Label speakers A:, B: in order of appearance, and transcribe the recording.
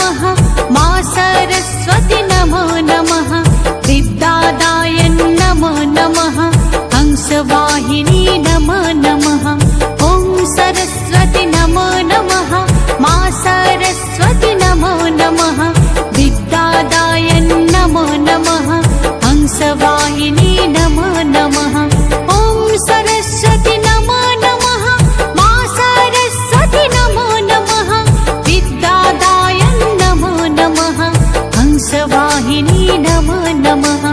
A: नमः मा सरस्वती नमो नमः विद्यादाय नमो नमः हंसवाहिनी नमो नमः ॐ सरस्वती नमो नमः मा सरस्वती नमो नमः विद्यादाय नमो नमः हंसवाहिनी नमो नमः ॐ सरस्वती नमो नमः मा सरस्वती नमो नमः विद्यादाय नमो नमः हंसवाहिनी नमो नमः।